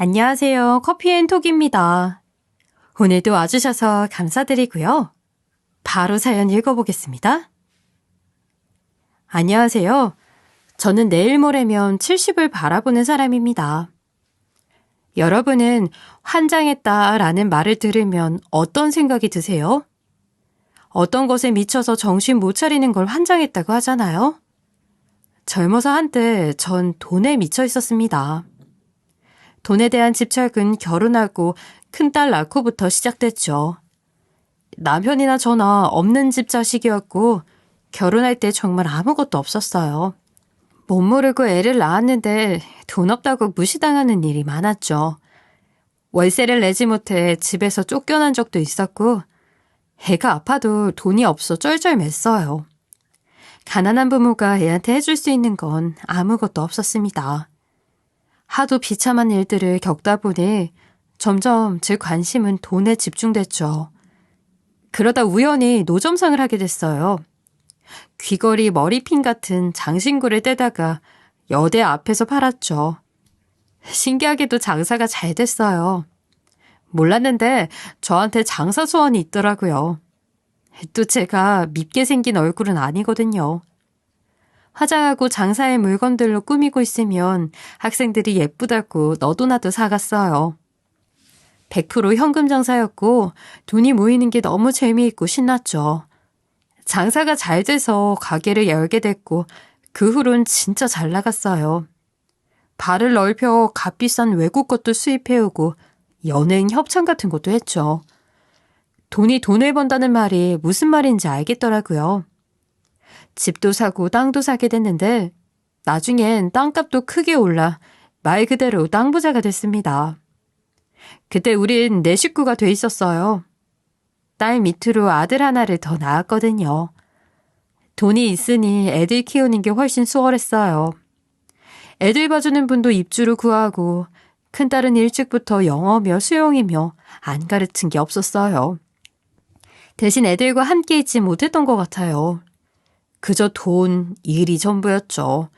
안녕하세요. 커피앤톡입니다. 오늘도 와주셔서 감사드리고요. 바로 사연 읽어보겠습니다. 안녕하세요. 저는 내일 모레면 70을 바라보는 사람입니다. 여러분은 환장했다라는 말을 들으면 어떤 생각이 드세요? 어떤 것에 미쳐서 정신 못 차리는 걸 환장했다고 하잖아요. 젊어서 한때 전 돈에 미쳐 있었습니다. 돈에 대한 집착은 결혼하고 큰딸 낳고부터 시작됐죠. 남편이나 저나 없는 집 자식이었고 결혼할 때 정말 아무것도 없었어요. 못 모르고 애를 낳았는데 돈 없다고 무시당하는 일이 많았죠. 월세를 내지 못해 집에서 쫓겨난 적도 있었고 애가 아파도 돈이 없어 쩔쩔맸어요. 가난한 부모가 애한테 해줄 수 있는 건 아무것도 없었습니다. 하도 비참한 일들을 겪다 보니 점점 제 관심은 돈에 집중됐죠. 그러다 우연히 노점상을 하게 됐어요. 귀걸이 머리핀 같은 장신구를 떼다가 여대 앞에서 팔았죠. 신기하게도 장사가 잘 됐어요. 몰랐는데 저한테 장사 소원이 있더라고요. 또 제가 밉게 생긴 얼굴은 아니거든요. 화장하고 장사의 물건들로 꾸미고 있으면 학생들이 예쁘다고 너도나도 사갔어요. 100% 현금 장사였고 돈이 모이는 게 너무 재미있고 신났죠. 장사가 잘 돼서 가게를 열게 됐고 그 후론 진짜 잘 나갔어요. 발을 넓혀 값비싼 외국 것도 수입해오고 연예인 협찬 같은 것도 했죠. 돈이 돈을 번다는 말이 무슨 말인지 알겠더라고요. 집도 사고 땅도 사게 됐는데 나중엔 땅값도 크게 올라 말 그대로 땅부자가 됐습니다. 그때 우린 4식구가 돼 있었어요. 딸 밑으로 아들 하나를 더 낳았거든요. 돈이 있으니 애들 키우는 게 훨씬 수월했어요. 애들 봐주는 분도 입주로 구하고 큰딸은 일찍부터 영어며 수영이며 안 가르친 게 없었어요. 대신 애들과 함께 있지 못했던 것 같아요. 그저 돈, 일이 전부였죠.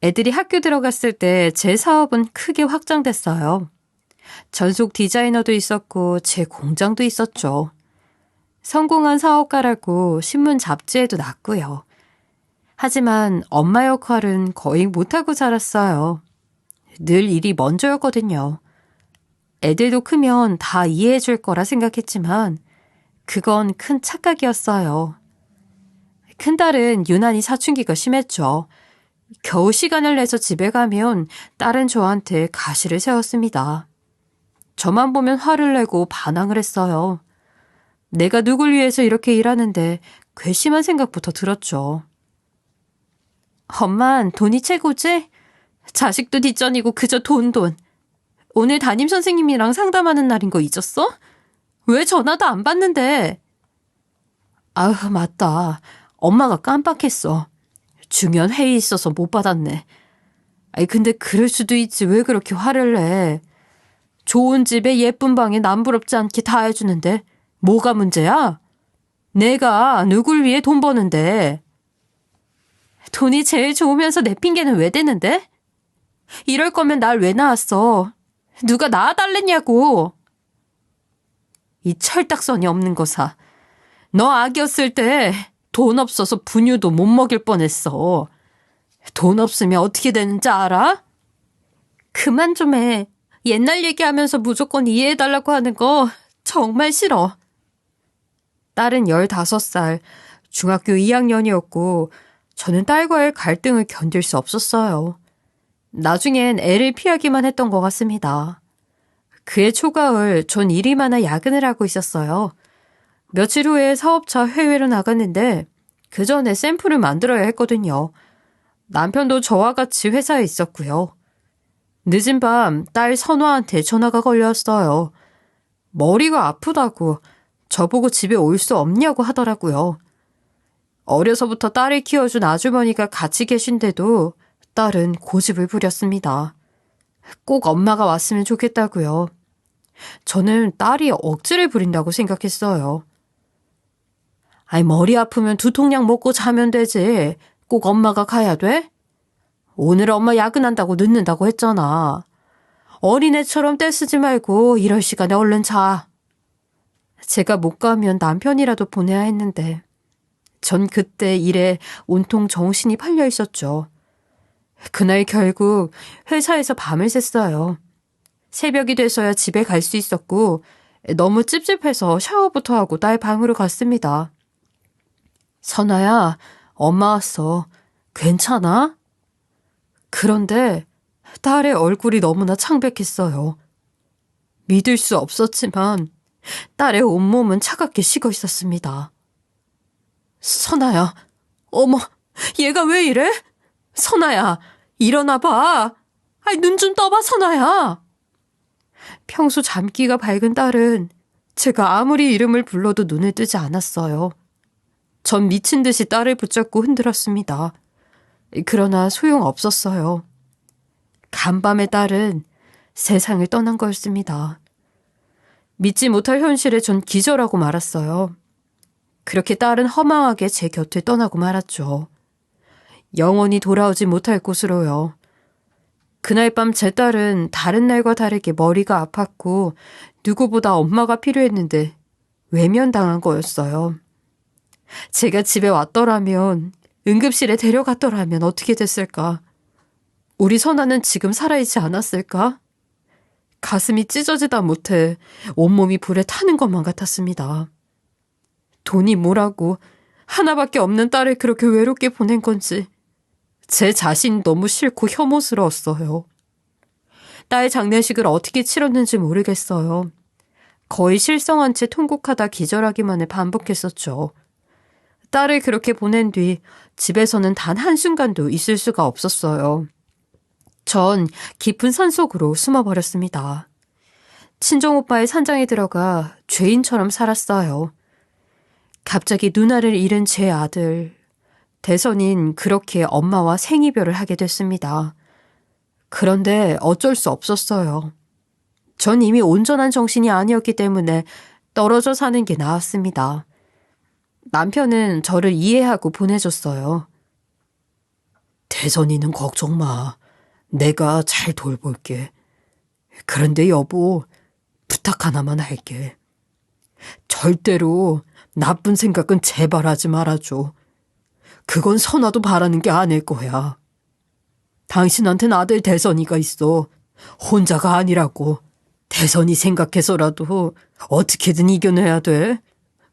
애들이 학교 들어갔을 때 제 사업은 크게 확장됐어요. 전속 디자이너도 있었고 제 공장도 있었죠. 성공한 사업가라고 신문 잡지에도 났고요. 하지만 엄마 역할은 거의 못하고 자랐어요. 늘 일이 먼저였거든요. 애들도 크면 다 이해해 줄 거라 생각했지만 그건 큰 착각이었어요. 큰딸은 유난히 사춘기가 심했죠. 겨우 시간을 내서 집에 가면 딸은 저한테 가시를 세웠습니다. 저만 보면 화를 내고 반항을 했어요. 내가 누굴 위해서 이렇게 일하는데 괘씸한 생각부터 들었죠. 엄만 돈이 최고지? 자식도 뒷전이고 그저 돈. 오늘 담임선생님이랑 상담하는 날인 거 잊었어? 왜 전화도 안 받는데? 아휴, 맞다. 엄마가 깜빡했어. 중요한 회의 있어서 못 받았네. 아니 근데 그럴 수도 있지. 왜 그렇게 화를 내? 좋은 집에 예쁜 방에 남부럽지 않게 다 해주는데 뭐가 문제야? 내가 누굴 위해 돈 버는데. 돈이 제일 좋으면서 내 핑계는 왜 대는데? 이럴 거면 날 왜 낳았어? 누가 낳아달랬냐고. 이 철딱선이 없는 거사. 너 아기였을 때 돈 없어서 분유도 못 먹일 뻔했어. 돈 없으면 어떻게 되는지 알아? 그만 좀 해. 옛날 얘기하면서 무조건 이해해달라고 하는 거 정말 싫어. 딸은 15살, 중학교 2학년이었고 저는 딸과의 갈등을 견딜 수 없었어요. 나중엔 애를 피하기만 했던 것 같습니다. 그해 초가을 전 일이 많아 야근을 하고 있었어요. 며칠 후에 사업차 회의로 나갔는데 그 전에 샘플을 만들어야 했거든요. 남편도 저와 같이 회사에 있었고요. 늦은 밤 딸 선화한테 전화가 걸렸어요. 머리가 아프다고 저보고 집에 올 수 없냐고 하더라고요. 어려서부터 딸을 키워준 아주머니가 같이 계신데도 딸은 고집을 부렸습니다. 꼭 엄마가 왔으면 좋겠다고요. 저는 딸이 억지를 부린다고 생각했어요. 아니 머리 아프면 두통약 먹고 자면 되지. 꼭 엄마가 가야 돼? 오늘 엄마 야근한다고 늦는다고 했잖아. 어린애처럼 떼쓰지 말고 이럴 시간에 얼른 자. 제가 못 가면 남편이라도 보내야 했는데 전 그때 일에 온통 정신이 팔려 있었죠. 그날 결국 회사에서 밤을 샜어요. 새벽이 돼서야 집에 갈 수 있었고 너무 찝찝해서 샤워부터 하고 딸 방으로 갔습니다. 선아야, 엄마 왔어. 괜찮아? 그런데 딸의 얼굴이 너무나 창백했어요. 믿을 수 없었지만 딸의 온몸은 차갑게 식어 있었습니다. 선아야, 어머, 얘가 왜 이래? 선아야, 일어나봐. 눈 좀 떠봐, 선아야. 평소 잠기가 밝은 딸은 제가 아무리 이름을 불러도 눈을 뜨지 않았어요. 전 미친 듯이 딸을 붙잡고 흔들었습니다. 그러나 소용없었어요. 간밤에 딸은 세상을 떠난 거였습니다. 믿지 못할 현실에 전 기절하고 말았어요. 그렇게 딸은 허망하게 제 곁을 떠나고 말았죠. 영원히 돌아오지 못할 곳으로요. 그날 밤 제 딸은 다른 날과 다르게 머리가 아팠고 누구보다 엄마가 필요했는데 외면당한 거였어요. 제가 집에 왔더라면, 응급실에 데려갔더라면 어떻게 됐을까? 우리 선아는 지금 살아있지 않았을까? 가슴이 찢어지다 못해 온몸이 불에 타는 것만 같았습니다. 돈이 뭐라고 하나밖에 없는 딸을 그렇게 외롭게 보낸 건지 제 자신이 너무 싫고 혐오스러웠어요. 딸 장례식을 어떻게 치렀는지 모르겠어요. 거의 실성한 채 통곡하다 기절하기만을 반복했었죠. 딸을 그렇게 보낸 뒤 집에서는 단 한순간도 있을 수가 없었어요. 전 깊은 산속으로 숨어버렸습니다. 친정오빠의 산장에 들어가 죄인처럼 살았어요. 갑자기 누나를 잃은 제 아들, 대선인 그렇게 엄마와 생이별을 하게 됐습니다. 그런데 어쩔 수 없었어요. 전 이미 온전한 정신이 아니었기 때문에 떨어져 사는 게 나았습니다. 남편은 저를 이해하고 보내줬어요. 대선이는 걱정 마. 내가 잘 돌볼게. 그런데 여보, 부탁 하나만 할게. 절대로 나쁜 생각은 제발 하지 말아줘. 그건 선아도 바라는 게 아닐 거야. 당신한텐 아들 대선이가 있어. 혼자가 아니라고. 대선이 생각해서라도 어떻게든 이겨내야 돼.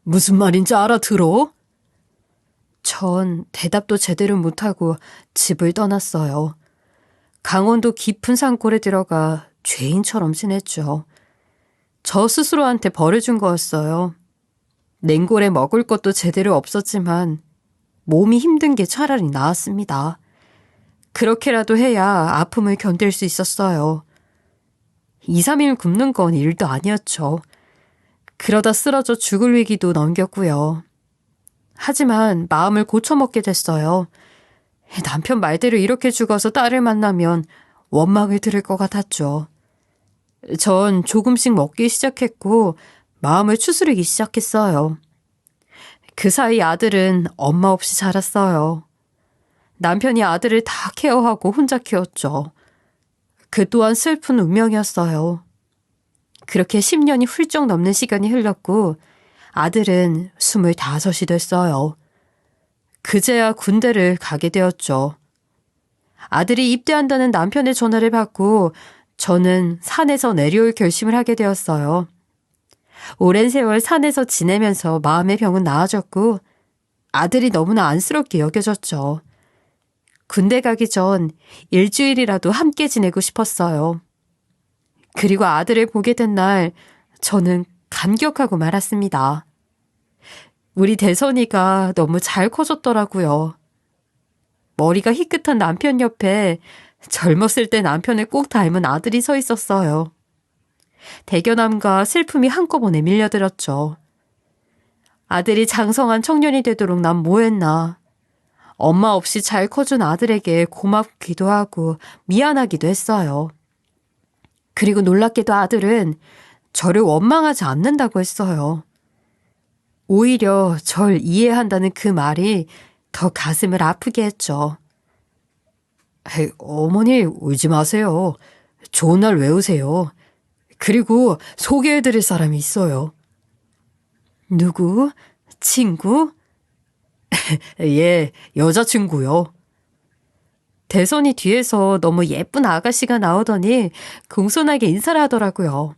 무슨 말인지 알아들어? 전 대답도 제대로 못하고 집을 떠났어요. 강원도 깊은 산골에 들어가 죄인처럼 지냈죠. 저 스스로한테 벌을 준 거였어요. 냉골에 먹을 것도 제대로 없었지만 몸이 힘든 게 차라리 나았습니다. 그렇게라도 해야 아픔을 견딜 수 있었어요. 2, 3일 굶는 건 일도 아니었죠. 그러다 쓰러져 죽을 위기도 넘겼고요. 하지만 마음을 고쳐먹게 됐어요. 남편 말대로 이렇게 죽어서 딸을 만나면 원망을 들을 것 같았죠. 전 조금씩 먹기 시작했고 마음을 추스르기 시작했어요. 그 사이 아들은 엄마 없이 자랐어요. 남편이 아들을 다 케어하고 혼자 키웠죠. 그 또한 슬픈 운명이었어요. 그렇게 10년이 훌쩍 넘는 시간이 흘렀고 아들은 25이 됐어요. 그제야 군대를 가게 되었죠. 아들이 입대한다는 남편의 전화를 받고 저는 산에서 내려올 결심을 하게 되었어요. 오랜 세월 산에서 지내면서 마음의 병은 나아졌고 아들이 너무나 안쓰럽게 여겨졌죠. 군대 가기 전 일주일이라도 함께 지내고 싶었어요. 그리고 아들을 보게 된 날 저는 감격하고 말았습니다. 우리 대선이가 너무 잘 커졌더라고요. 머리가 희끗한 남편 옆에 젊었을 때 남편을 꼭 닮은 아들이 서 있었어요. 대견함과 슬픔이 한꺼번에 밀려들었죠. 아들이 장성한 청년이 되도록 난 뭐했나. 엄마 없이 잘 커준 아들에게 고맙기도 하고 미안하기도 했어요. 그리고 놀랍게도 아들은 저를 원망하지 않는다고 했어요. 오히려 절 이해한다는 그 말이 더 가슴을 아프게 했죠. 어머니 울지 마세요. 좋은 날 외우세요. 그리고 소개해드릴 사람이 있어요. 누구? 친구? 예, 여자친구요. 대선이 뒤에서 너무 예쁜 아가씨가 나오더니 공손하게 인사를 하더라고요.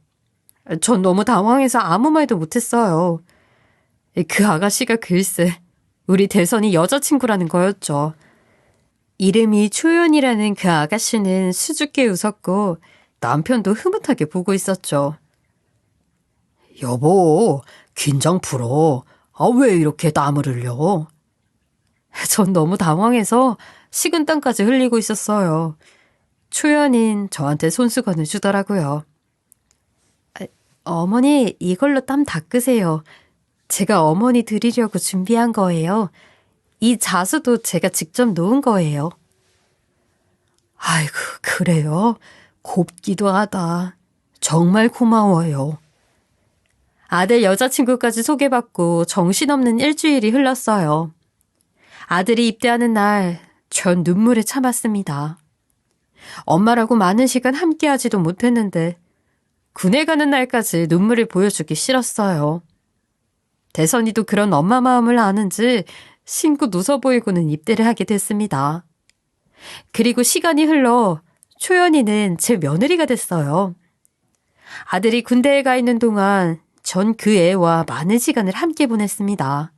전 너무 당황해서 아무 말도 못했어요. 그 아가씨가 글쎄 우리 대선이 여자친구라는 거였죠. 이름이 초연이라는 그 아가씨는 수줍게 웃었고 남편도 흐뭇하게 보고 있었죠. 여보, 긴장 풀어. 왜 이렇게 땀을 흘려? 전 너무 당황해서 식은땀까지 흘리고 있었어요. 초연인 저한테 손수건을 주더라고요. 어머니, 이걸로 땀 닦으세요. 제가 어머니 드리려고 준비한 거예요. 이 자수도 제가 직접 놓은 거예요. 아이고, 그래요? 곱기도 하다. 정말 고마워요. 아들 여자친구까지 소개받고 정신없는 일주일이 흘렀어요. 아들이 입대하는 날, 전 눈물을 참았습니다. 엄마라고 많은 시간 함께하지도 못했는데 군에 가는 날까지 눈물을 보여주기 싫었어요. 대선이도 그런 엄마 마음을 아는지 신고 웃어 보이고는 입대를 하게 됐습니다. 그리고 시간이 흘러 초연이는 제 며느리가 됐어요. 아들이 군대에 가 있는 동안 전 그 애와 많은 시간을 함께 보냈습니다.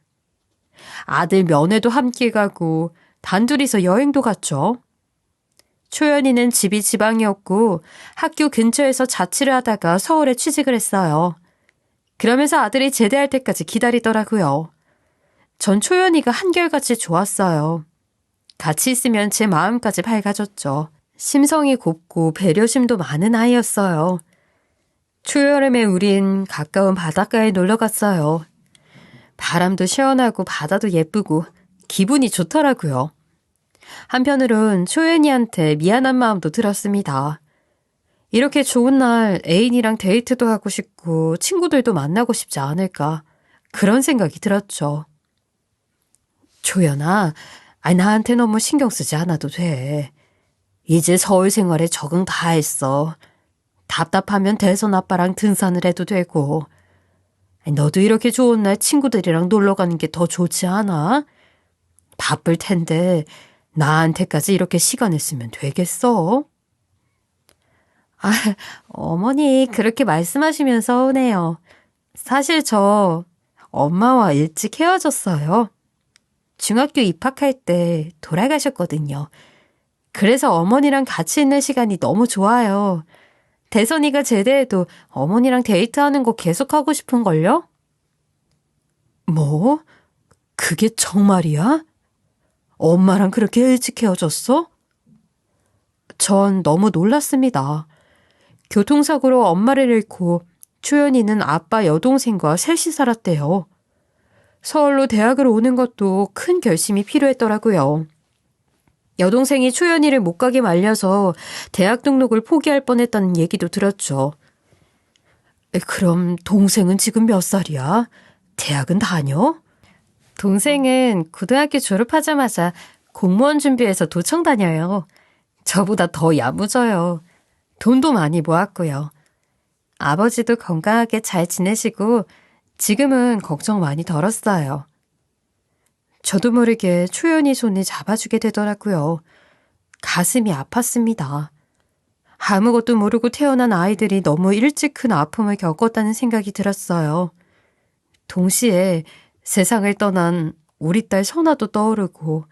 아들 면회도 함께 가고 단둘이서 여행도 갔죠. 초연이는 집이 지방이었고 학교 근처에서 자취를 하다가 서울에 취직을 했어요. 그러면서 아들이 제대할 때까지 기다리더라고요. 전 초연이가 한결같이 좋았어요. 같이 있으면 제 마음까지 밝아졌죠. 심성이 곱고 배려심도 많은 아이였어요. 초여름에 우린 가까운 바닷가에 놀러 갔어요. 바람도 시원하고 바다도 예쁘고 기분이 좋더라고요. 한편으론 초연이한테 미안한 마음도 들었습니다. 이렇게 좋은 날 애인이랑 데이트도 하고 싶고 친구들도 만나고 싶지 않을까 그런 생각이 들었죠. 초연아, 나한테 너무 신경 쓰지 않아도 돼. 이제 서울 생활에 적응 다 했어. 답답하면 대선 아빠랑 등산을 해도 되고. 너도 이렇게 좋은 날 친구들이랑 놀러 가는 게 더 좋지 않아? 바쁠 텐데 나한테까지 이렇게 시간을 쓰면 되겠어? 어머니 그렇게 말씀하시면 서운해요. 사실 저 엄마와 일찍 헤어졌어요. 중학교 입학할 때 돌아가셨거든요. 그래서 어머니랑 같이 있는 시간이 너무 좋아요. 대선이가 제대해도 어머니랑 데이트하는 거 계속하고 싶은걸요? 뭐? 그게 정말이야? 엄마랑 그렇게 일찍 헤어졌어? 전 너무 놀랐습니다. 교통사고로 엄마를 잃고 초연이는 아빠 여동생과 셋이 살았대요. 서울로 대학을 오는 것도 큰 결심이 필요했더라고요. 여동생이 초연이를 못 가게 말려서 대학 등록을 포기할 뻔했다는 얘기도 들었죠. 그럼 동생은 지금 몇 살이야? 대학은 다녀? 동생은 고등학교 졸업하자마자 공무원 준비해서 도청 다녀요. 저보다 더 야무져요. 돈도 많이 모았고요. 아버지도 건강하게 잘 지내시고 지금은 걱정 많이 덜었어요. 저도 모르게 초연이 손을 잡아주게 되더라고요. 가슴이 아팠습니다. 아무것도 모르고 태어난 아이들이 너무 일찍 큰 아픔을 겪었다는 생각이 들었어요. 동시에 세상을 떠난 우리 딸 선아도 떠오르고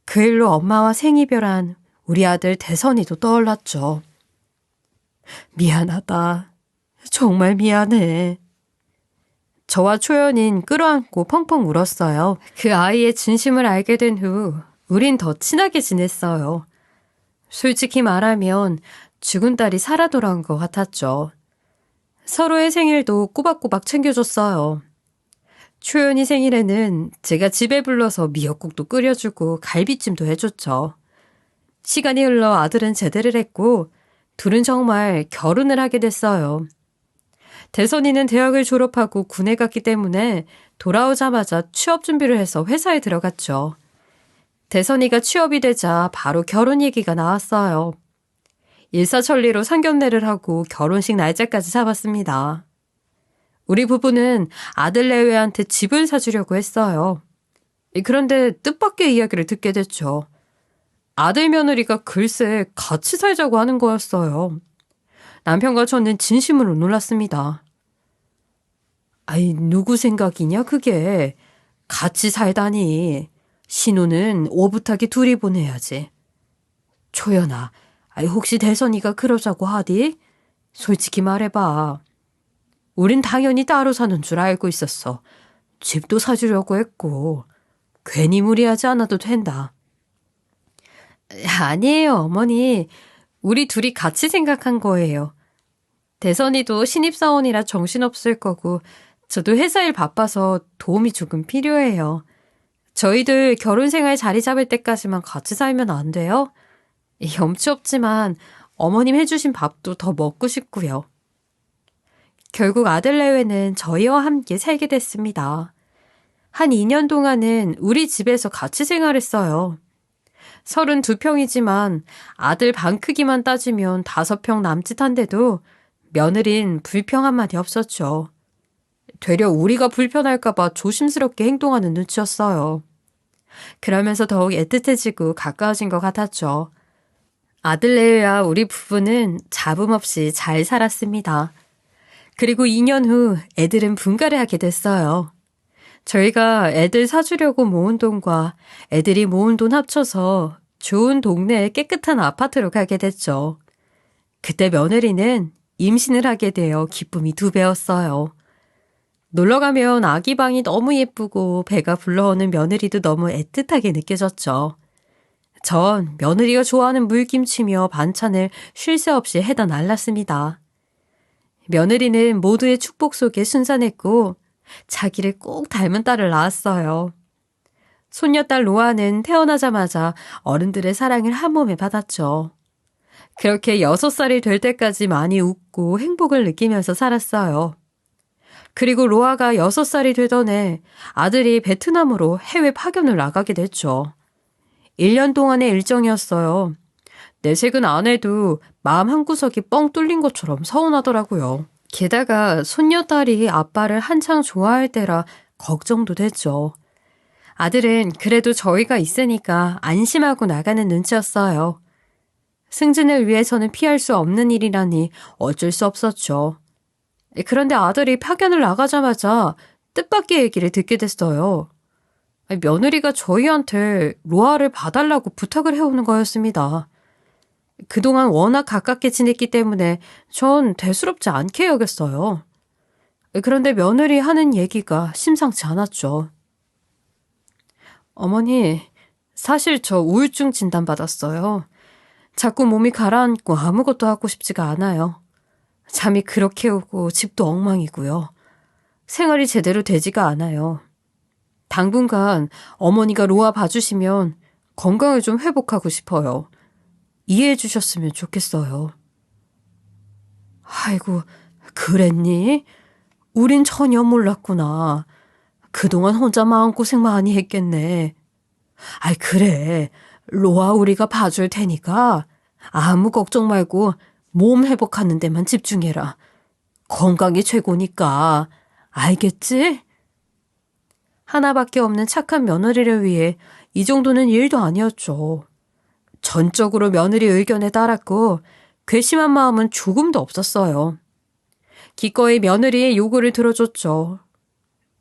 그 일로 엄마와 생이별한 우리 아들 대선이도 떠올랐죠. 미안하다. 정말 미안해. 저와 초연인 끌어안고 펑펑 울었어요. 그 아이의 진심을 알게 된 후 우린 더 친하게 지냈어요. 솔직히 말하면 죽은 딸이 살아 돌아온 것 같았죠. 서로의 생일도 꼬박꼬박 챙겨줬어요. 초연이 생일에는 제가 집에 불러서 미역국도 끓여주고 갈비찜도 해줬죠. 시간이 흘러 아들은 제대를 했고 둘은 정말 결혼을 하게 됐어요. 대선이는 대학을 졸업하고 군에 갔기 때문에 돌아오자마자 취업 준비를 해서 회사에 들어갔죠. 대선이가 취업이 되자 바로 결혼 얘기가 나왔어요. 일사천리로 상견례를 하고 결혼식 날짜까지 잡았습니다. 우리 부부는 아들 내외한테 집을 사주려고 했어요. 그런데 뜻밖의 이야기를 듣게 됐죠. 아들 며느리가 글쎄 같이 살자고 하는 거였어요. 남편과 저는 진심으로 놀랐습니다. 아이, 누구 생각이냐 그게. 같이 살다니. 신혼은 오붓하게 둘이 보내야지. 초연아, 아이, 혹시 대선이가 그러자고 하디? 솔직히 말해봐. 우린 당연히 따로 사는 줄 알고 있었어. 집도 사주려고 했고. 괜히 무리하지 않아도 된다. 아니에요, 어머니. 우리 둘이 같이 생각한 거예요. 대선이도 신입사원이라 정신없을 거고 저도 회사 일 바빠서 도움이 조금 필요해요. 저희들 결혼생활 자리 잡을 때까지만 같이 살면 안 돼요? 염치 없지만 어머님 해주신 밥도 더 먹고 싶고요. 결국 아들 내외는 저희와 함께 살게 됐습니다. 한 2년 동안은 우리 집에서 같이 생활했어요. 32평이지만 아들 방 크기만 따지면 5평 남짓한데도 며느린 불평 한마디 없었죠. 되려 우리가 불편할까봐 조심스럽게 행동하는 눈치였어요. 그러면서 더욱 애틋해지고 가까워진 것 같았죠. 아들 내외와 우리 부부는 잡음 없이 잘 살았습니다. 그리고 2년 후 애들은 분가를 하게 됐어요. 저희가 애들 사주려고 모은 돈과 애들이 모은 돈 합쳐서 좋은 동네에 깨끗한 아파트로 가게 됐죠. 그때 며느리는 임신을 하게 되어 기쁨이 2배였어요. 놀러 가면 아기 방이 너무 예쁘고 배가 불러오는 며느리도 너무 애틋하게 느껴졌죠. 전 며느리가 좋아하는 물김치며 반찬을 쉴 새 없이 해다 날랐습니다. 며느리는 모두의 축복 속에 순산했고 자기를 꼭 닮은 딸을 낳았어요. 손녀딸 로아는 태어나자마자 어른들의 사랑을 한 몸에 받았죠. 그렇게 6살이 될 때까지 많이 웃고 행복을 느끼면서 살았어요. 그리고 로아가 6살이 되던 해 아들이 베트남으로 해외 파견을 나가게 됐죠. 1년 동안의 일정이었어요. 내색은 안 해도 마음 한구석이 뻥 뚫린 것처럼 서운하더라고요. 게다가 손녀딸이 아빠를 한창 좋아할 때라 걱정도 됐죠. 아들은 그래도 저희가 있으니까 안심하고 나가는 눈치였어요. 승진을 위해서는 피할 수 없는 일이라니 어쩔 수 없었죠. 그런데 아들이 파견을 나가자마자 뜻밖의 얘기를 듣게 됐어요. 며느리가 저희한테 로아를 봐달라고 부탁을 해오는 거였습니다. 그동안 워낙 가깝게 지냈기 때문에 전 대수롭지 않게 여겼어요. 그런데 며느리 하는 얘기가 심상치 않았죠. 어머니, 사실 저 우울증 진단받았어요. 자꾸 몸이 가라앉고 아무것도 하고 싶지가 않아요. 잠이 그렇게 오고 집도 엉망이고요. 생활이 제대로 되지가 않아요. 당분간 어머니가 로아 봐주시면 건강을 좀 회복하고 싶어요. 이해해 주셨으면 좋겠어요. 아이고, 그랬니? 우린 전혀 몰랐구나. 그동안 혼자 마음고생 많이 했겠네. 아이, 그래. 로아 우리가 봐줄 테니까 아무 걱정 말고 몸 회복하는 데만 집중해라. 건강이 최고니까. 알겠지? 하나밖에 없는 착한 며느리를 위해 이 정도는 일도 아니었죠. 전적으로 며느리 의견에 따랐고 괘씸한 마음은 조금도 없었어요. 기꺼이 며느리의 요구를 들어줬죠.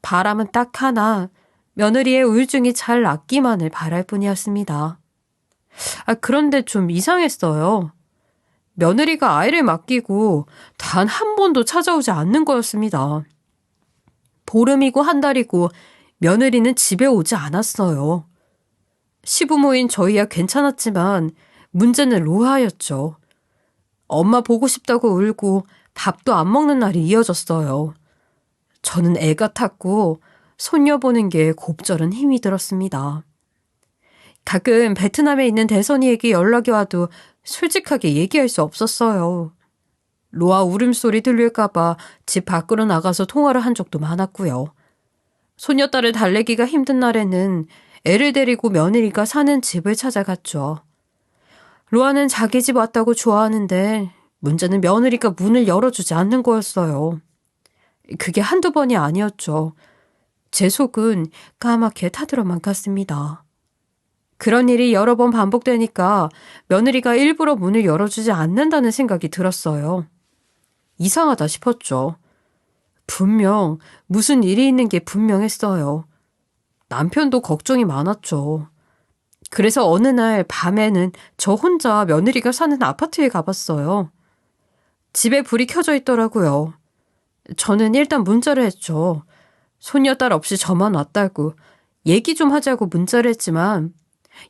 바람은 딱 하나, 며느리의 우울증이 잘 낫기만을 바랄 뿐이었습니다. 그런데 좀 이상했어요. 며느리가 아이를 맡기고 단 한 번도 찾아오지 않는 거였습니다. 보름이고 한 달이고 며느리는 집에 오지 않았어요. 시부모인 저희야 괜찮았지만 문제는 로아였죠. 엄마 보고 싶다고 울고 밥도 안 먹는 날이 이어졌어요. 저는 애가 탔고 손녀 보는 게 곱절은 힘이 들었습니다. 가끔 베트남에 있는 대선이에게 연락이 와도 솔직하게 얘기할 수 없었어요. 로아 울음소리 들릴까봐 집 밖으로 나가서 통화를 한 적도 많았고요. 손녀딸을 달래기가 힘든 날에는 애를 데리고 며느리가 사는 집을 찾아갔죠. 로아는 자기 집 왔다고 좋아하는데 문제는 며느리가 문을 열어주지 않는 거였어요. 그게 한두 번이 아니었죠. 제 속은 까맣게 타들어만 갔습니다. 그런 일이 여러 번 반복되니까 며느리가 일부러 문을 열어주지 않는다는 생각이 들었어요. 이상하다 싶었죠. 분명 무슨 일이 있는 게 분명했어요. 남편도 걱정이 많았죠. 그래서 어느 날 밤에는 저 혼자 며느리가 사는 아파트에 가봤어요. 집에 불이 켜져 있더라고요. 저는 일단 문자를 했죠. 손녀딸 없이 저만 왔다고 얘기 좀 하자고 문자를 했지만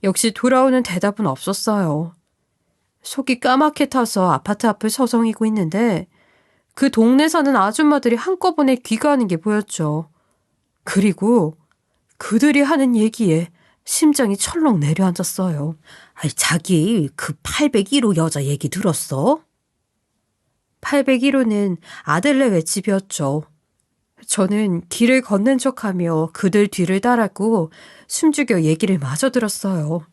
역시 돌아오는 대답은 없었어요. 속이 까맣게 타서 아파트 앞을 서성이고 있는데 그 동네 사는 아줌마들이 한꺼번에 귀가하는 게 보였죠. 그리고 그들이 하는 얘기에 심장이 철렁 내려앉았어요. 아니, 자기 그 801호 여자 얘기 들었어? 801호는 아들네의 집이었죠. 저는 길을 건넨 척하며 그들 뒤를 따랐고 숨죽여 얘기를 마저 들었어요.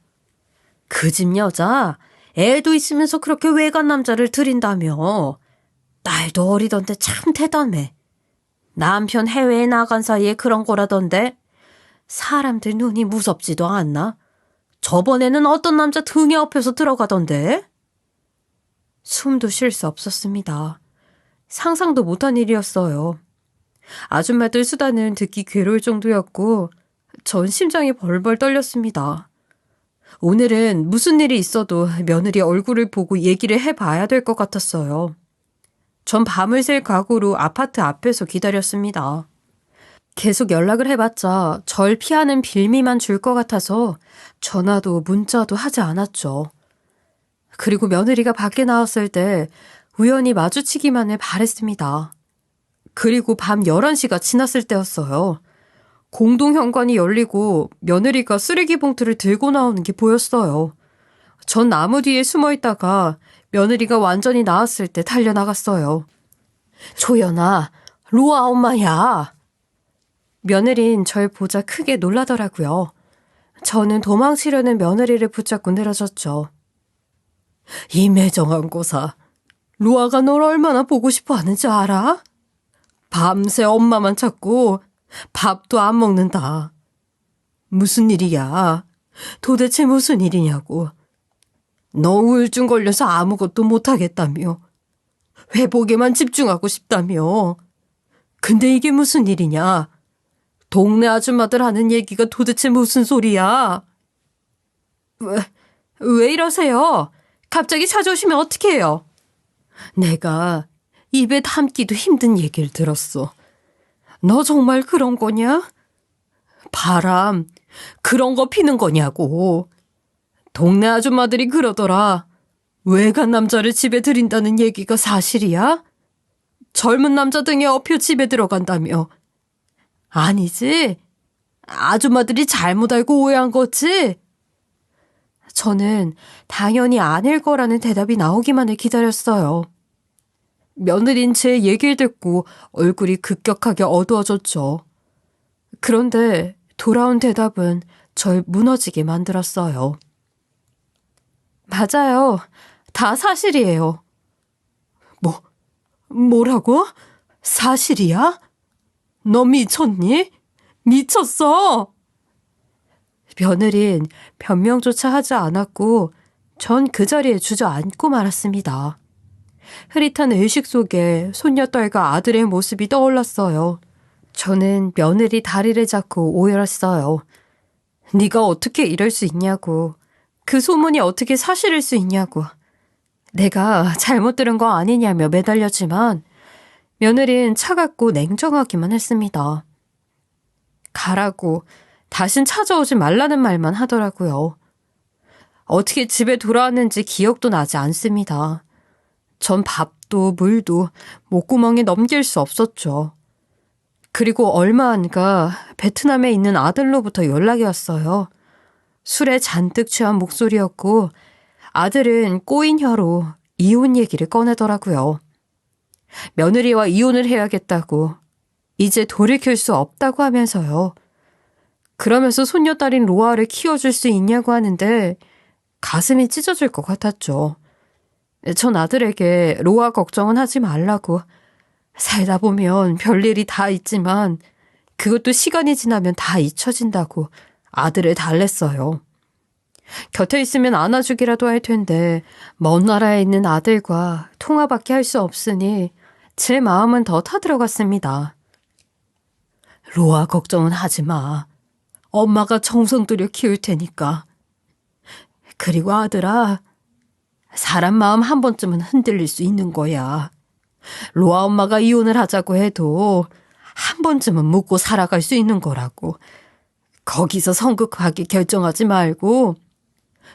그 집 여자 애도 있으면서 그렇게 외간 남자를 들인다며. 딸도 어리던데 참 대단해. 남편 해외에 나간 사이에 그런 거라던데. 사람들 눈이 무섭지도 않나? 저번에는 어떤 남자 등에 업혀서 들어가던데. 숨도 쉴 수 없었습니다. 상상도 못한 일이었어요. 아줌마들 수다는 듣기 괴로울 정도였고 전 심장이 벌벌 떨렸습니다. 오늘은 무슨 일이 있어도 며느리 얼굴을 보고 얘기를 해봐야 될 것 같았어요. 전 밤을 샐 각오로 아파트 앞에서 기다렸습니다. 계속 연락을 해봤자 절 피하는 빌미만 줄 것 같아서 전화도 문자도 하지 않았죠. 그리고 며느리가 밖에 나왔을 때 우연히 마주치기만을 바랬습니다. 그리고 밤 11시가 지났을 때였어요. 공동현관이 열리고 며느리가 쓰레기 봉투를 들고 나오는 게 보였어요. 전 나무 뒤에 숨어 있다가 며느리가 완전히 나왔을 때 달려나갔어요. 조연아, 로아 엄마야. 며느린 절 보자 크게 놀라더라고요. 저는 도망치려는 며느리를 붙잡고 늘어졌죠. 이 매정한 고사, 로아가 널 얼마나 보고 싶어 하는지 알아? 밤새 엄마만 찾고 밥도 안 먹는다. 무슨 일이야? 도대체 무슨 일이냐고. 너 우울증 걸려서 아무것도 못하겠다며. 회복에만 집중하고 싶다며. 근데 이게 무슨 일이냐? 동네 아줌마들 하는 얘기가 도대체 무슨 소리야? 왜 이러세요? 갑자기 찾아오시면 어떡해요? 내가 입에 담기도 힘든 얘기를 들었어. 너 정말 그런 거냐? 바람, 그런 거 피는 거냐고. 동네 아줌마들이 그러더라. 외간 남자를 집에 들인다는 얘기가 사실이야? 젊은 남자 등에 업혀 집에 들어간다며. 아니지? 아줌마들이 잘못 알고 오해한 거지? 저는 당연히 아닐 거라는 대답이 나오기만을 기다렸어요. 며느린 제 얘기를 듣고 얼굴이 급격하게 어두워졌죠. 그런데 돌아온 대답은 절 무너지게 만들었어요. 맞아요. 다 사실이에요. 뭐라고? 사실이야? 너 미쳤니? 미쳤어! 며느린 변명조차 하지 않았고 전 그 자리에 주저앉고 말았습니다. 흐릿한 의식 속에 손녀딸과 아들의 모습이 떠올랐어요. 저는 며느리 다리를 잡고 오열했어요. 네가 어떻게 이럴 수 있냐고. 그 소문이 어떻게 사실일 수 있냐고. 내가 잘못 들은 거 아니냐며 매달렸지만 며느리는 차갑고 냉정하기만 했습니다. 가라고, 다신 찾아오지 말라는 말만 하더라고요. 어떻게 집에 돌아왔는지 기억도 나지 않습니다. 전 밥도 물도 목구멍에 넘길 수 없었죠. 그리고 얼마 안가 베트남에 있는 아들로부터 연락이 왔어요. 술에 잔뜩 취한 목소리였고 아들은 꼬인 혀로 이혼 얘기를 꺼내더라고요. 며느리와 이혼을 해야겠다고, 이제 돌이킬 수 없다고 하면서요. 그러면서 손녀딸인 로아를 키워줄 수 있냐고 하는데 가슴이 찢어질 것 같았죠. 전 아들에게 로아 걱정은 하지 말라고, 살다 보면 별일이 다 있지만 그것도 시간이 지나면 다 잊혀진다고 아들을 달랬어요. 곁에 있으면 안아주기라도 할 텐데 먼 나라에 있는 아들과 통화밖에 할 수 없으니 제 마음은 더 타들어갔습니다. 로아 걱정은 하지 마. 엄마가 정성 들여 키울 테니까. 그리고 아들아, 사람 마음 한 번쯤은 흔들릴 수 있는 거야. 로아 엄마가 이혼을 하자고 해도 한 번쯤은 묻고 살아갈 수 있는 거라고. 거기서 성급하게 결정하지 말고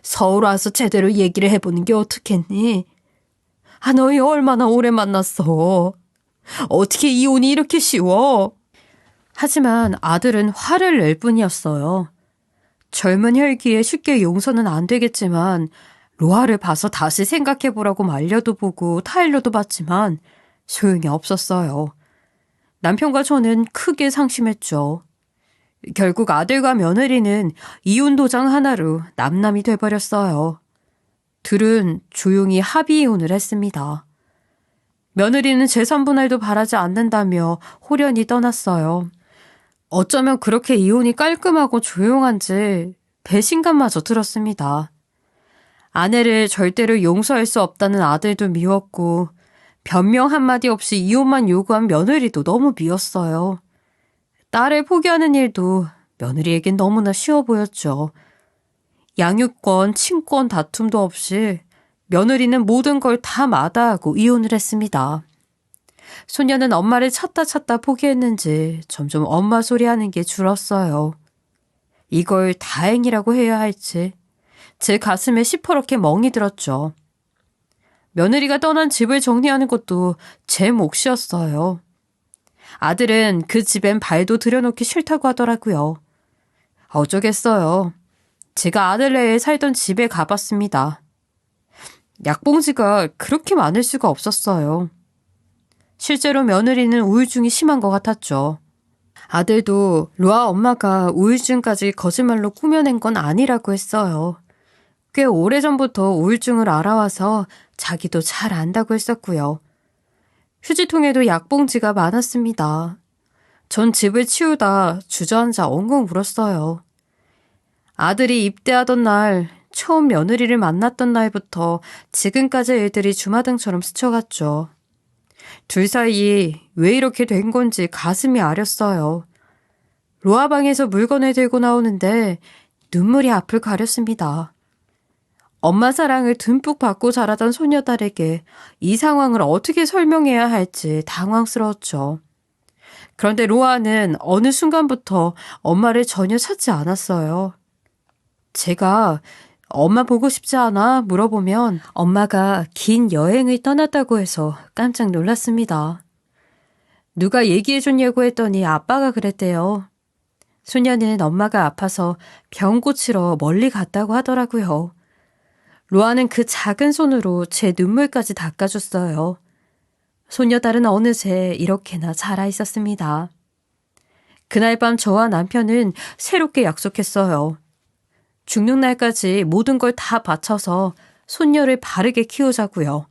서울 와서 제대로 얘기를 해보는 게 어떻겠니? 너희 얼마나 오래 만났어. 어떻게 이혼이 이렇게 쉬워? 하지만 아들은 화를 낼 뿐이었어요. 젊은 혈기에 쉽게 용서는 안 되겠지만 로아를 봐서 다시 생각해보라고 말려도 보고 타일러도 봤지만 소용이 없었어요. 남편과 저는 크게 상심했죠. 결국 아들과 며느리는 이혼 도장 하나로 남남이 돼버렸어요. 둘은 조용히 합의 이혼을 했습니다. 며느리는 재산 분할도 바라지 않는다며 홀연히 떠났어요. 어쩌면 그렇게 이혼이 깔끔하고 조용한지 배신감마저 들었습니다. 아내를 절대로 용서할 수 없다는 아들도 미웠고 변명 한마디 없이 이혼만 요구한 며느리도 너무 미웠어요. 딸을 포기하는 일도 며느리에겐 너무나 쉬워 보였죠. 양육권, 친권 다툼도 없이 며느리는 모든 걸 다 마다하고 이혼을 했습니다. 소녀는 엄마를 찾다 포기했는지 점점 엄마 소리하는 게 줄었어요. 이걸 다행이라고 해야 할지 제 가슴에 시퍼렇게 멍이 들었죠. 며느리가 떠난 집을 정리하는 것도 제 몫이었어요. 아들은 그 집엔 발도 들여놓기 싫다고 하더라고요. 어쩌겠어요. 제가 아들네에 살던 집에 가봤습니다. 약봉지가 그렇게 많을 수가 없었어요. 실제로 며느리는 우울증이 심한 것 같았죠. 아들도 로아 엄마가 우울증까지 거짓말로 꾸며낸 건 아니라고 했어요. 꽤 오래전부터 우울증을 알아와서 자기도 잘 안다고 했었고요. 휴지통에도 약봉지가 많았습니다. 전 집을 치우다 주저앉아 엉엉 울었어요. 아들이 입대하던 날, 처음 며느리를 만났던 날부터 지금까지 일들이 주마등처럼 스쳐갔죠. 둘 사이 왜 이렇게 된 건지 가슴이 아렸어요. 로아방에서 물건을 들고 나오는데 눈물이 앞을 가렸습니다. 엄마 사랑을 듬뿍 받고 자라던 소녀딸에게 이 상황을 어떻게 설명해야 할지 당황스러웠죠. 그런데 로아는 어느 순간부터 엄마를 전혀 찾지 않았어요. 제가 엄마 보고 싶지 않아 물어보면 엄마가 긴 여행을 떠났다고 해서 깜짝 놀랐습니다. 누가 얘기해줬냐고 했더니 아빠가 그랬대요. 소녀는 엄마가 아파서 병 고치러 멀리 갔다고 하더라고요. 로아는 그 작은 손으로 제 눈물까지 닦아줬어요. 소녀딸은 어느새 이렇게나 자라 있었습니다. 그날 밤 저와 남편은 새롭게 약속했어요. 죽는 날까지 모든 걸 다 바쳐서 손녀를 바르게 키우자고요.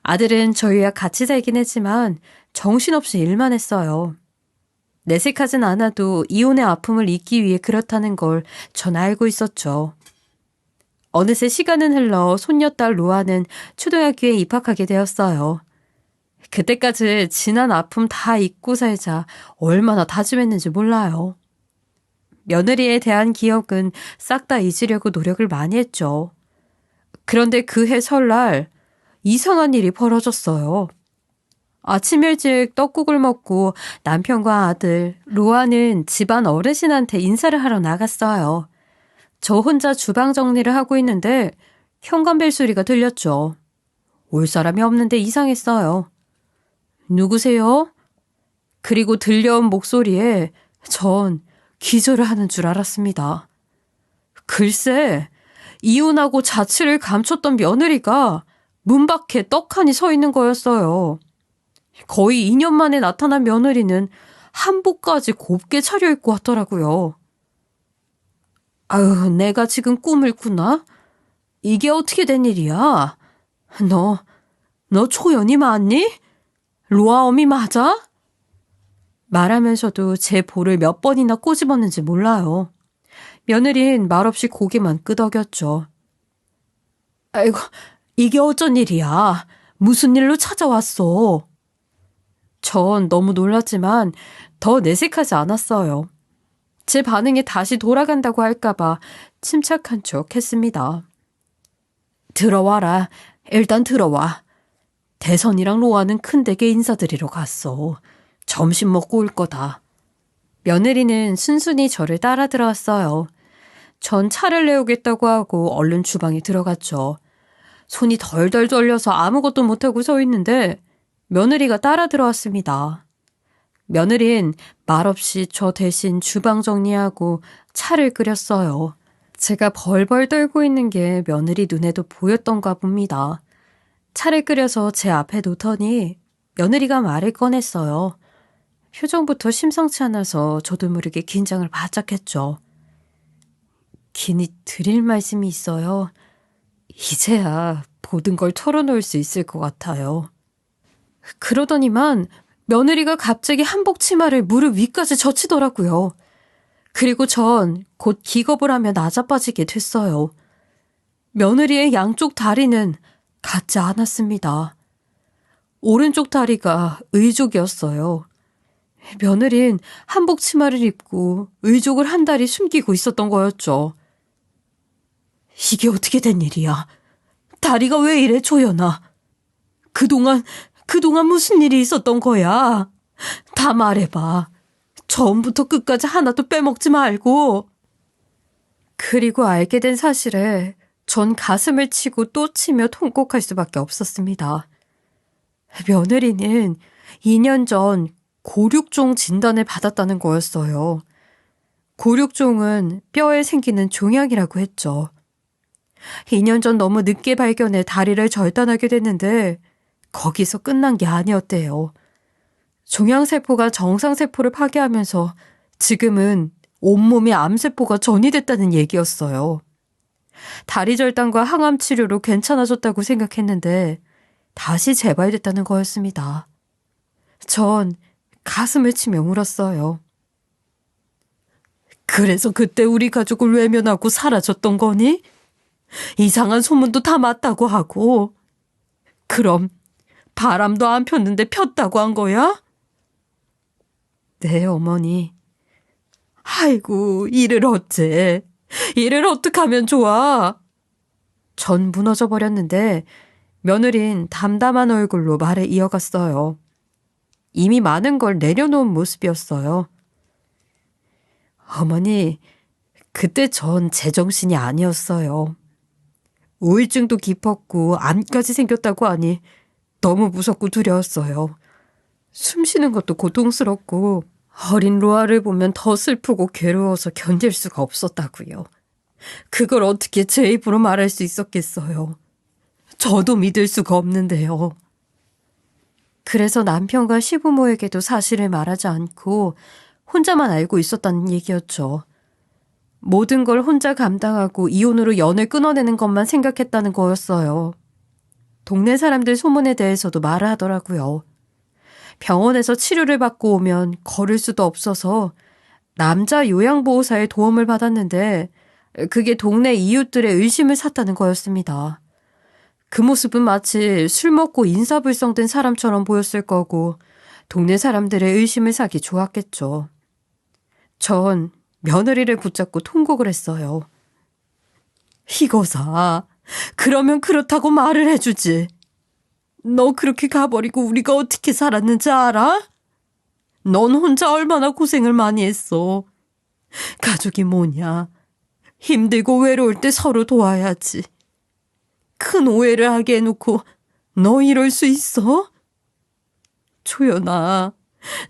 아들은 저희와 같이 살긴 했지만 정신없이 일만 했어요. 내색하진 않아도 이혼의 아픔을 잊기 위해 그렇다는 걸 전 알고 있었죠. 어느새 시간은 흘러 손녀딸 로아는 초등학교에 입학하게 되었어요. 그때까지 지난 아픔 다 잊고 살자 얼마나 다짐했는지 몰라요. 며느리에 대한 기억은 싹 다 잊으려고 노력을 많이 했죠. 그런데 그해 설날 이상한 일이 벌어졌어요. 아침 일찍 떡국을 먹고 남편과 아들, 로아는 집안 어르신한테 인사를 하러 나갔어요. 저 혼자 주방 정리를 하고 있는데 현관벨 소리가 들렸죠. 올 사람이 없는데 이상했어요. 누구세요? 그리고 들려온 목소리에 전 기절을 하는 줄 알았습니다. 글쎄, 이혼하고 자취를 감췄던 며느리가 문 밖에 떡하니 서 있는 거였어요. 거의 2년 만에 나타난 며느리는 한복까지 곱게 차려입고 왔더라고요. 아유, 내가 지금 꿈을 꾸나? 이게 어떻게 된 일이야? 너 초연이 맞니? 로아엄이 맞아? 말하면서도 제 볼을 몇 번이나 꼬집었는지 몰라요. 며느린 말없이 고개만 끄덕였죠. 아이고, 이게 어쩐 일이야? 무슨 일로 찾아왔어? 전 너무 놀랐지만 더 내색하지 않았어요. 제 반응에 다시 돌아간다고 할까봐 침착한 척 했습니다. 들어와라. 일단 들어와. 대선이랑 로아는 큰 댁에 인사드리러 갔어. 점심 먹고 올 거다. 며느리는 순순히 저를 따라 들어왔어요. 전 차를 내오겠다고 하고 얼른 주방에 들어갔죠. 손이 덜덜 떨려서 아무것도 못하고 서 있는데 며느리가 따라 들어왔습니다. 며느린 말없이 저 대신 주방 정리하고 차를 끓였어요. 제가 벌벌 떨고 있는 게 며느리 눈에도 보였던가 봅니다. 차를 끓여서 제 앞에 놓더니 며느리가 말을 꺼냈어요. 표정부터 심상치 않아서 저도 모르게 긴장을 바짝 했죠. 긴히 드릴 말씀이 있어요. 이제야 모든 걸 털어놓을 수 있을 것 같아요. 그러더니만 며느리가 갑자기 한복 치마를 무릎 위까지 젖히더라고요. 그리고 전 곧 기겁을 하며 나자빠지게 됐어요. 며느리의 양쪽 다리는 같지 않았습니다. 오른쪽 다리가 의족이었어요. 며느린 한복 치마를 입고 의족을 한 다리 숨기고 있었던 거였죠. 이게 어떻게 된 일이야? 다리가 왜 이래, 조연아? 그동안 무슨 일이 있었던 거야? 다 말해봐. 처음부터 끝까지 하나도 빼먹지 말고. 그리고 알게 된 사실에 전 가슴을 치고 또 치며 통곡할 수밖에 없었습니다. 며느리는 2년 전 고륙종 진단을 받았다는 거였어요. 고륙종은 뼈에 생기는 종양이라고 했죠. 2년 전 너무 늦게 발견해 다리를 절단하게 됐는데 거기서 끝난 게 아니었대요. 종양세포가 정상세포를 파괴하면서 지금은 온몸에 암세포가 전이됐다는 얘기였어요. 다리 절단과 항암 치료로 괜찮아졌다고 생각했는데 다시 재발됐다는 거였습니다. 전 가슴을 치며 울었어요. 그래서 그때 우리 가족을 외면하고 사라졌던 거니? 이상한 소문도 다 맞다고 하고. 그럼 바람도 안 폈는데 폈다고 한 거야? 네, 어머니. 아이고, 이를 어째. 이를 어떡하면 좋아? 전 무너져 버렸는데 며느린 담담한 얼굴로 말을 이어갔어요. 이미 많은 걸 내려놓은 모습이었어요. 어머니, 그때 전 제정신이 아니었어요. 우울증도 깊었고 암까지 생겼다고 하니 너무 무섭고 두려웠어요. 숨 쉬는 것도 고통스럽고 어린 로아를 보면 더 슬프고 괴로워서 견딜 수가 없었다고요. 그걸 어떻게 제 입으로 말할 수 있었겠어요. 저도 믿을 수가 없는데요. 그래서 남편과 시부모에게도 사실을 말하지 않고 혼자만 알고 있었다는 얘기였죠. 모든 걸 혼자 감당하고 이혼으로 연을 끊어내는 것만 생각했다는 거였어요. 동네 사람들 소문에 대해서도 말을 하더라고요. 병원에서 치료를 받고 오면 걸을 수도 없어서 남자 요양보호사의 도움을 받았는데 그게 동네 이웃들의 의심을 샀다는 거였습니다. 그 모습은 마치 술 먹고 인사불성된 사람처럼 보였을 거고 동네 사람들의 의심을 사기 좋았겠죠. 전 며느리를 붙잡고 통곡을 했어요. 이거사, 그러면 그렇다고 말을 해주지. 너 그렇게 가버리고 우리가 어떻게 살았는지 알아? 넌 혼자 얼마나 고생을 많이 했어. 가족이 뭐냐. 힘들고 외로울 때 서로 도와야지. 큰 오해를 하게 해놓고 너 이럴 수 있어? 초연아,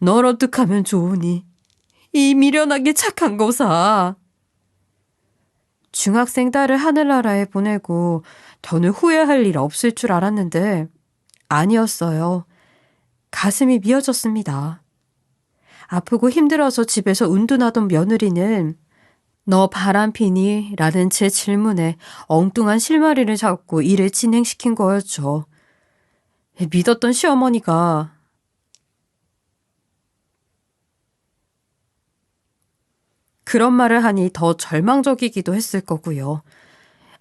널 어떡하면 좋으니? 이 미련하게 착한 거사. 중학생 딸을 하늘나라에 보내고 더는 후회할 일 없을 줄 알았는데 아니었어요. 가슴이 미어졌습니다. 아프고 힘들어서 집에서 은둔하던 며느리는 너 바람피니? 라는 제 질문에 엉뚱한 실마리를 잡고 일을 진행시킨 거였죠. 믿었던 시어머니가 그런 말을 하니 더 절망적이기도 했을 거고요.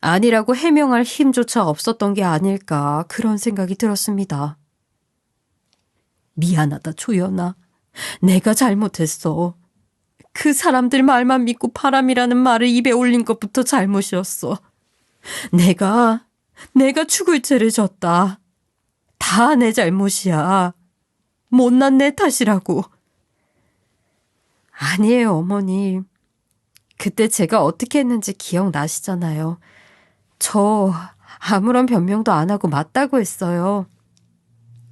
아니라고 해명할 힘조차 없었던 게 아닐까 그런 생각이 들었습니다. 미안하다, 조연아. 내가 잘못했어. 그 사람들 말만 믿고 바람이라는 말을 입에 올린 것부터 잘못이었어. 내가 죽을 죄를 졌다. 다 내 잘못이야. 못난 내 탓이라고. 아니에요, 어머니. 그때 제가 어떻게 했는지 기억나시잖아요. 저 아무런 변명도 안 하고 맞다고 했어요.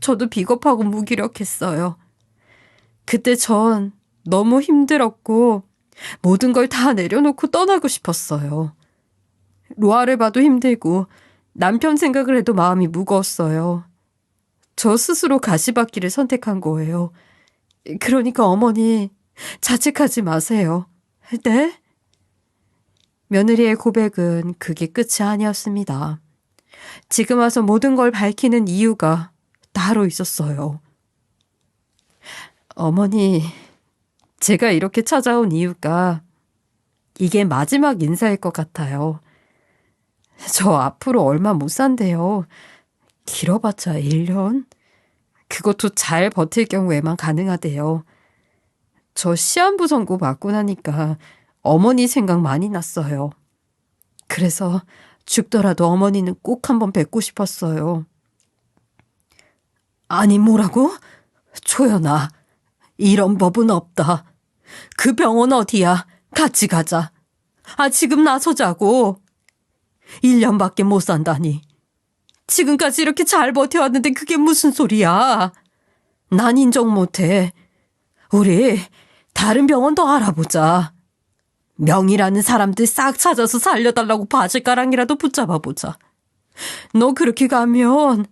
저도 비겁하고 무기력했어요. 그때 전 너무 힘들었고 모든 걸 다 내려놓고 떠나고 싶었어요. 로아를 봐도 힘들고 남편 생각을 해도 마음이 무거웠어요. 저 스스로 가시밭길을 선택한 거예요. 그러니까 어머니, 자책하지 마세요. 네? 며느리의 고백은 그게 끝이 아니었습니다. 지금 와서 모든 걸 밝히는 이유가 따로 있었어요. 어머니, 제가 이렇게 찾아온 이유가 이게 마지막 인사일 것 같아요. 저 앞으로 얼마 못 산대요. 길어봤자 1년? 그것도 잘 버틸 경우에만 가능하대요. 저 시한부 선고 받고 나니까 어머니 생각 많이 났어요. 그래서 죽더라도 어머니는 꼭 한번 뵙고 싶었어요. 아니, 뭐라고? 초연아, 이런 법은 없다. 그 병원 어디야? 같이 가자. 지금 나서자고. 1년밖에 못 산다니. 지금까지 이렇게 잘 버텨왔는데 그게 무슨 소리야. 난 인정 못해. 우리 다른 병원 더 알아보자. 명이라는 사람들 싹 찾아서 살려달라고 바지가랑이라도 붙잡아보자. 너 그렇게 가면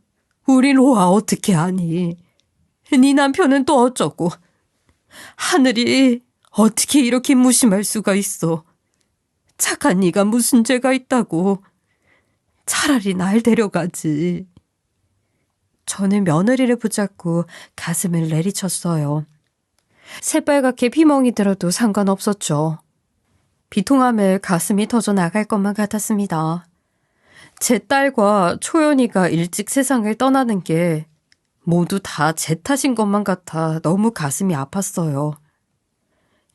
우리 로아 어떻게 하니? 네 남편은 또 어쩌고. 하늘이 어떻게 이렇게 무심할 수가 있어. 착한 네가 무슨 죄가 있다고. 차라리 날 데려가지. 저는 며느리를 붙잡고 가슴을 내리쳤어요. 새빨갛게 피멍이 들어도 상관없었죠. 비통함에 가슴이 터져 나갈 것만 같았습니다. 제 딸과 초연이가 일찍 세상을 떠나는 게 모두 다 제 탓인 것만 같아 너무 가슴이 아팠어요.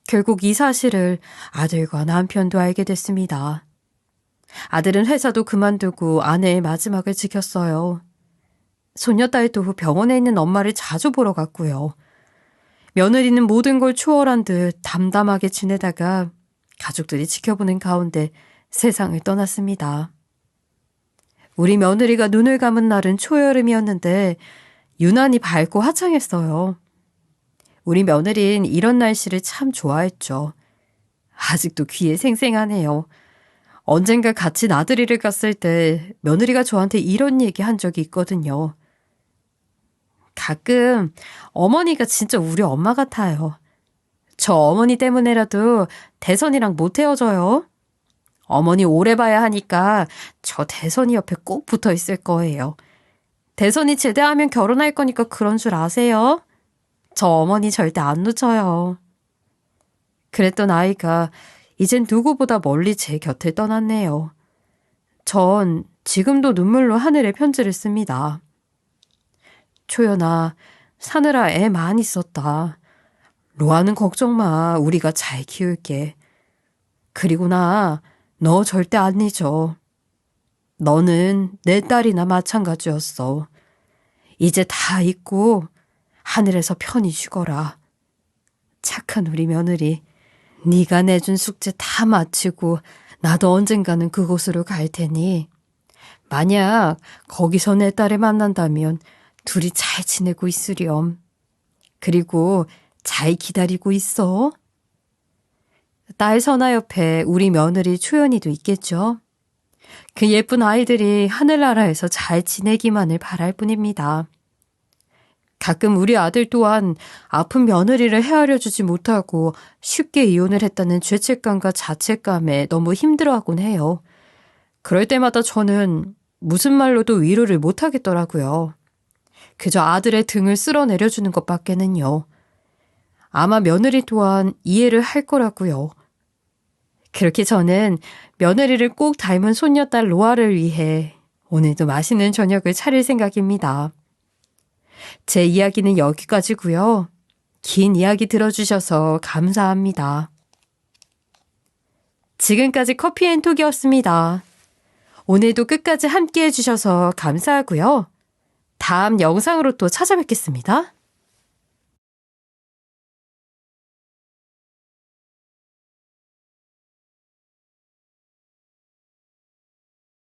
결국 이 사실을 아들과 남편도 알게 됐습니다. 아들은 회사도 그만두고 아내의 마지막을 지켰어요. 손녀딸도 병원에 있는 엄마를 자주 보러 갔고요. 며느리는 모든 걸 초월한 듯 담담하게 지내다가 가족들이 지켜보는 가운데 세상을 떠났습니다. 우리 며느리가 눈을 감은 날은 초여름이었는데 유난히 밝고 화창했어요. 우리 며느리는 이런 날씨를 참 좋아했죠. 아직도 귀에 생생하네요. 언젠가 같이 나들이를 갔을 때 며느리가 저한테 이런 얘기 한 적이 있거든요. 가끔 어머니가 진짜 우리 엄마 같아요. 저 어머니 때문에라도 대선이랑 못 헤어져요. 어머니 오래 봐야 하니까 저 대선이 옆에 꼭 붙어 있을 거예요. 대선이 제대하면 결혼할 거니까 그런 줄 아세요? 저 어머니 절대 안 놓쳐요. 그랬던 아이가 이젠 누구보다 멀리 제 곁을 떠났네요. 전 지금도 눈물로 하늘에 편지를 씁니다. 초연아, 사느라 애 많이 썼다. 로아는 걱정 마. 우리가 잘 키울게. 그리고 너 절대 안 잊어. 너는 내 딸이나 마찬가지였어. 이제 다 잊고 하늘에서 편히 쉬거라. 착한 우리 며느리. 네가 내준 숙제 다 마치고 나도 언젠가는 그곳으로 갈 테니 만약 거기서 내 딸을 만난다면 둘이 잘 지내고 있으렴. 그리고 잘 기다리고 있어. 딸 선아 옆에 우리 며느리 초연이도 있겠죠. 그 예쁜 아이들이 하늘나라에서 잘 지내기만을 바랄 뿐입니다. 가끔 우리 아들 또한 아픈 며느리를 헤아려 주지 못하고 쉽게 이혼을 했다는 죄책감과 자책감에 너무 힘들어하곤 해요. 그럴 때마다 저는 무슨 말로도 위로를 못 하겠더라고요. 그저 아들의 등을 쓸어내려주는 것밖에는요. 아마 며느리 또한 이해를 할 거라고요. 그렇게 저는 며느리를 꼭 닮은 손녀딸 로아를 위해 오늘도 맛있는 저녁을 차릴 생각입니다. 제 이야기는 여기까지고요. 긴 이야기 들어주셔서 감사합니다. 지금까지 커피앤톡이었습니다. 오늘도 끝까지 함께 해주셔서 감사하고요. 다음 영상으로 또 찾아뵙겠습니다.